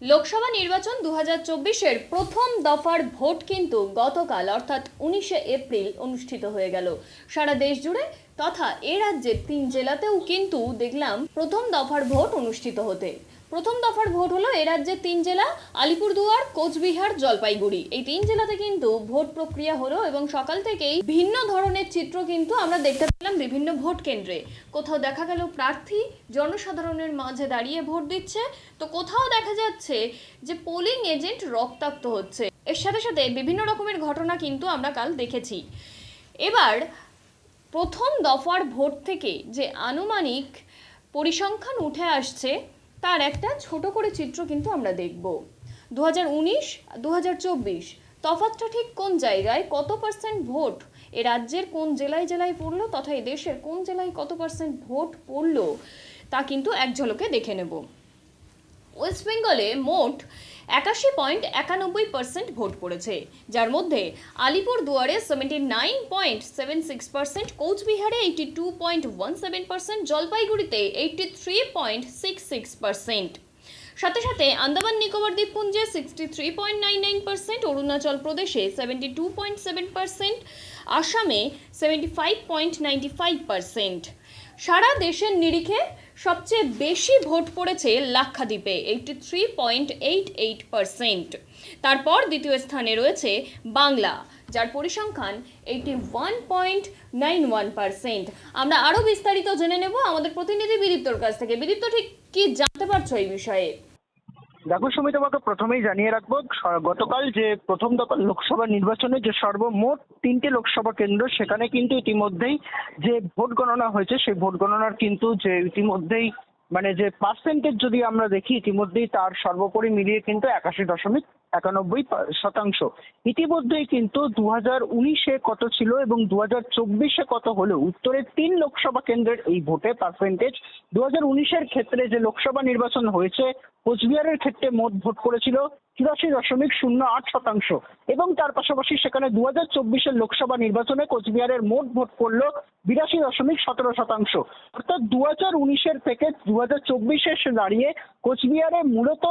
লোকসভা নির্বাচন 2024-এর প্রথম দফার ভোট কিন্তু গতকাল অর্থাৎ 19শে এপ্রিল অনুষ্ঠিত হয়ে গেল সারা দেশ জুড়ে তথা এ রাজ্যের 3 জেলাতেও কিন্তু দেখলাম প্রথম দফার ভোট অনুষ্ঠিত হতে। প্রথম দফার ভোট হলো এ রাজ্যের 3 জেলা আলিপুরদুয়ার, কোচবিহার, জলপাইগুড়ি। এই 3 জেলাতে কিন্তু ভোট প্রক্রিয়া হলো এবং সকাল থেকেই ভিন্ন ধরনের চিত্র কিন্তু আমরা দেখতে পেলাম বিভিন্ন ভোট কেন্দ্রে। কোথাও দেখা গেল প্রার্থী জনসাধারণের মাঝে দাঁড়িয়ে ভোট দিচ্ছে, তো কোথাও দেখা যাচ্ছে যে পোলিং এজেন্ট রক্তাক্ত হচ্ছে। এর সাথে সাথে বিভিন্ন রকমের ঘটনা কিন্তু আমরা কাল দেখেছি। এবার প্রথম দফার ভোট থেকে যে আনুমানিক পরিসংখ্যান উঠে আসছে তার একটা ছোট করে চিত্র কিন্তু আমরা দেখব। 2019 2024 তফাৎটা ঠিক কোন জায়গায়, কত পার্সেন্ট ভোট এ রাজ্যের কোন জেলায় জেলায় পড়লো তথা এই দেশের কোন জেলায় কত পার্সেন্ট ভোট পড়লো তা কিন্তু এক ঝলকে দেখে নেব। ওয়েস্ট বেঙ্গলে মোট 81.91% ভোট পড়েছে, যার মধ্যে আলিপুরদুয়ারে 79.76%, কোচবিহারে 82.17%, জলপাইগুড়িতে 83.66%। সাথে সাথে আন্দামান নিকোবর দ্বীপপুঞ্জে 63.99%, অরুণাচল প্রদেশে 72.7%, আসামে 75.95%। সারা দেশের নিরিখে সবচেয়ে বেশি ভোট পড়েছে লাক্ষাদ্বীপে 83.88%। তারপর দ্বিতীয় স্থানে রয়েছে বাংলা, যার পরিসংখ্যান 81.91%। আমরা আরও বিস্তারিত জেনে নেব আমাদের প্রতিনিধি বিদীপ্তর কাছ থেকে। বিদীপ্ত, ঠিক কি জানতে পারছো এই বিষয়ে? দেখো সুমি, তোমাকে প্রথমেই জানিয়ে রাখবো, গতকাল যে প্রথম দফা লোকসভা নির্বাচনে যে সর্বমোট 3টে লোকসভা কেন্দ্র, সেখানে কিন্তু ইতিমধ্যেই যে ভোট গণনা হয়েছে সেই ভোট গণনার কিন্তু যে ইতিমধ্যেই যে পার্সেন্টেজ যদি আমরা দেখি, ইতিমধ্যেই তার সর্বোপরি মিলিয়ে কিন্তু 81.91%। ইতিমধ্যেই কিন্তু 2019-এ কত ছিল এবং 2024-এ কত হলো, উত্তরের 3 লোকসভা কেন্দ্রের এই ভোটে পার্সেন্টেজ 2019-এর ক্ষেত্রে যে লোকসভা নির্বাচন হয়েছে কোচবিহারের ক্ষেত্রে মোট ভোট পড়েছিল 84.08% এবং তার পাশাপাশি সেখানে 2024-এর লোকসভা নির্বাচনে কোচবিহারের মোট ভোট পড়ল 82.17%। অর্থাৎ 2019-এর থেকে 2024-এ এসে দাঁড়িয়ে কোচবিহারে মূলত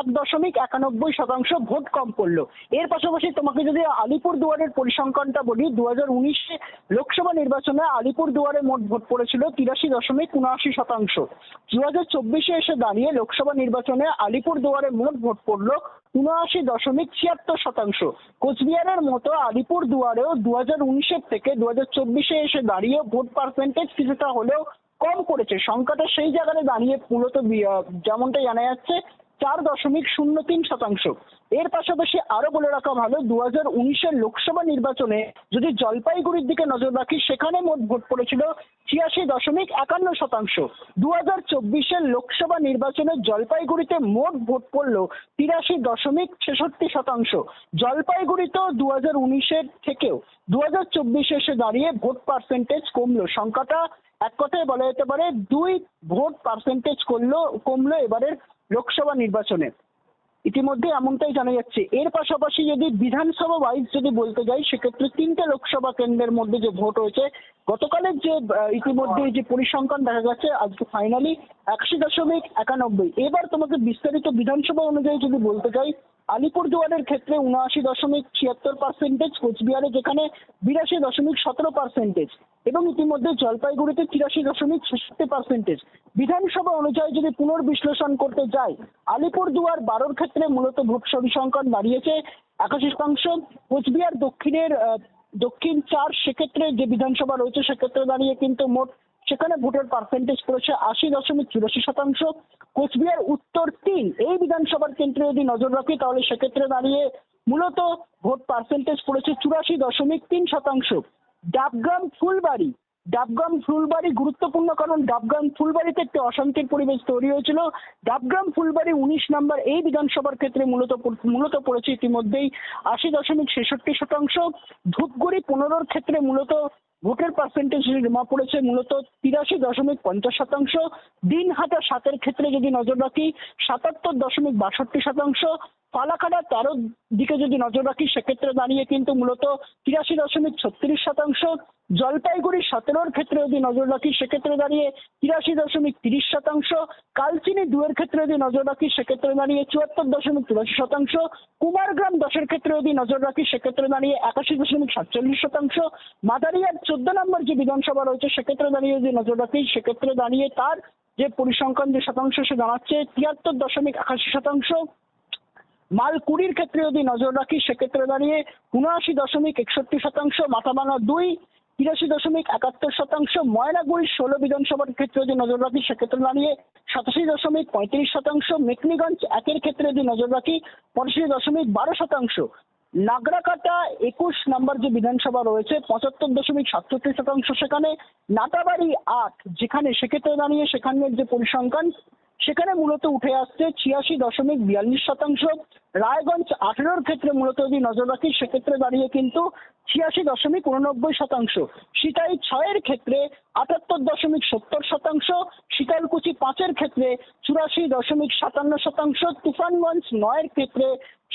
1.91% ভোট কম পড়লো। এর পাশাপাশি তোমাকে যদি আলিপুরদুয়ারের পরিসংখ্যানটা বলি, 2019 লোকসভা নির্বাচনে আলিপুরদুয়ারে মোট ভোট পড়েছিল 83.79%। 2024-এ এসে দাঁড়িয়ে লোকসভা নির্বাচনে আলিপুরদুয়ারে মোট ভোট পড়লো 79.76%। কোচবিহারের মতো আলিপুরদুয়ারেও 2019-এর থেকে 2024-এ এসে দাঁড়িয়ে ভোট পার্সেন্টেজ কিছুটা হলেও কম করেছে। সংখ্যাটা সেই জায়গায় দাঁড়িয়ে মূলত যেমনটা জানা যাচ্ছে 4.03%। এর পাশাপাশি আরো বলে রাখা ভালো, 2019-এর লোকসভা নির্বাচনে যদি জলপাইগুড়ির দিকে নজর রাখি, সেখানে মোট ভোট পড়েছিল 86.51%। 2024-এর লোকসভা নির্বাচনে জলপাইগুড়িতে মোট ভোট পড়ল 83.66%। জলপাইগুড়িতেও 2019-এর থেকেও 2024-এ এসে দাঁড়িয়ে ভোট পার্সেন্টেজ কমলো। সংখ্যাটা এক কথায় বলা যেতে পারে 2 ভোট পার্সেন্টেজ কমলো এবারের লোকসভা নির্বাচনে। ইতিমধ্যে এমনটাই জানা যাচ্ছে। এর পাশাপাশি যদি বিধানসভা ওয়াইজ যদি বলতে যাই, সেক্ষেত্রে 3টে লোকসভা কেন্দ্রের মধ্যে যে ভোট হয়েছে, গতকালের যে ইতিমধ্যে যে পরিসংখ্যান দেখা যাচ্ছে আজকে ফাইনালি 80.91। এবার তোমাকে বিস্তারিত বিধানসভা অনুযায়ী যদি বলতে যাই, আলিপুরদুয়ারের ক্ষেত্রে 79.76%, কোচবিহারে যেখানে 82.17% এবং ইতিমধ্যে জলপাইগুড়িতে 83.66%। বিধানসভা অনুযায়ী যদি পুনর্বিশ্লেষণ করতে যাই, আলিপুরদুয়ার 12-র ক্ষেত্রে মূলত ভোট পরিসংখ্যান দাঁড়িয়েছে 81%। কোচবিহার দক্ষিণ 4 সেক্ষেত্রে যে বিধানসভা রয়েছে সেক্ষেত্রে দাঁড়িয়ে কিন্তু মোট সেখানে ভোটের পার্সেন্টেজ পড়েছে 80.84%। কোচবিহার উত্তর 3 এই বিধানসভার কেন্দ্রে যদি নজর রাখি, তাহলে সেক্ষেত্রে দাঁড়িয়ে মূলত ভোট পার্সেন্টেজ পড়েছে 84.3%। ডাবগ্রাম ফুলবাড়ি গুরুত্বপূর্ণ, কারণ ডাবগ্রাম ফুলবাড়িতে একটি অশান্তির পরিবেশ তৈরি হয়েছিল। ডাবগ্রাম ফুলবাড়ি 19 নম্বর এই বিধানসভার ক্ষেত্রে মূলত পড়েছে ইতিমধ্যেই 80.66%। ধূপগুড়ি 15-র ক্ষেত্রে মূলত ভোটের পার্সেন্টেজ জমা পড়েছে মূলত 83.50%। দিনহাটা 7-এর ক্ষেত্রে যদি নজর রাখি 77.62%। ফালাকাটা 13-র দিকে যদি নজর রাখি, সেক্ষেত্রে দাঁড়িয়ে কিন্তু মূলত 83.36%। জলপাইগুড়ি 17-র ক্ষেত্রে যদি নজর রাখি সেক্ষেত্রে দাঁড়িয়ে 83.30%, কালচিনি 2-এর ক্ষেত্রে যদি নজর রাখি সেক্ষেত্রে দাঁড়িয়ে 74.83%, কুমারগ্রাম 10-এর ক্ষেত্রে যদি নজর রাখি সেক্ষেত্রে দাঁড়িয়ে 81.47%, মাদারিয়ার 14 নম্বর যে বিধানসভা রয়েছে সেক্ষেত্রে দাঁড়িয়ে যদি নজর রাখি সেক্ষেত্রে দাঁড়িয়ে তার যে পরিসংখ্যান যে শতাংশ সে দাঁড়াচ্ছে 73.81%, মালকুড়ির ক্ষেত্রে যদি নজর রাখি সেক্ষেত্রে দাঁড়িয়ে 79.61%, মাথাভাঙা 2 83.71%, ময়নাগুড়ি 16 বিধানসভার ক্ষেত্রে যদি নজর রাখি সেক্ষেত্রে দাঁড়িয়ে 87.35%, মেকলিগঞ্জ 1-এর ক্ষেত্রে যদি নজর রাখি 85.12%, নাগরাকাটা 21 নম্বর যে বিধানসভা রয়েছে 75.67%, সেখানে নাটাবাড়ি 8 যেখানে সেক্ষেত্রে দাঁড়িয়ে সেখানের যে পরিসংখ্যান সেখানে মূলত উঠে আসছে 86.42%, রায়গঞ্জ 18-র ক্ষেত্রে মূলত যদি নজর রাখি সেক্ষেত্রে দাঁড়িয়ে কিন্তু 86.89%, সিতাই 6-এর ক্ষেত্রে 78.70%, শীতলকুচি 5-এর ক্ষেত্রে 84.57%, তুফানগঞ্জ 9-এর ক্ষেত্রে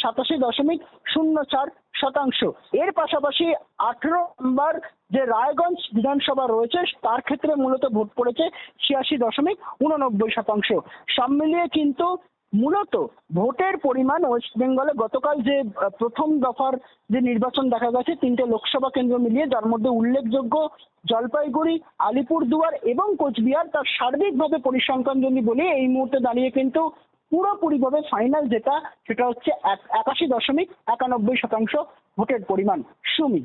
87.04%। এর পাশাপাশি 18 নম্বর যে রায়গঞ্জ বিধানসভা রয়েছে তার ক্ষেত্রে মূলত ভোট পড়েছে 86.89%। সব মিলিয়ে কিন্তু মূলত ভোটের পরিমাণ ওয়েস্ট বেঙ্গলে গতকাল যে প্রথম দফার যে নির্বাচন দেখা গেছে 3টে লোকসভা কেন্দ্র মিলিয়ে, যার মধ্যে উল্লেখযোগ্য জলপাইগুড়ি, আলিপুরদুয়ার এবং কোচবিহার, তার সার্বিকভাবে পরিসংখ্যান যদি বলি এই মুহূর্তে দাঁড়িয়ে কিন্তু পুরোপুরিভাবে ফাইনাল যেটা সেটা হচ্ছে 81.91% ভোটের পরিমাণ। সুমি।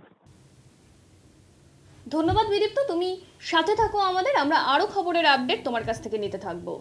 ধন্যবাদ বিদীপ্ত, তুমি সাথে থাকো আমাদের, আমরা আরো খবরের আপডেট তোমার কাছ থেকে নিতে থাকবো।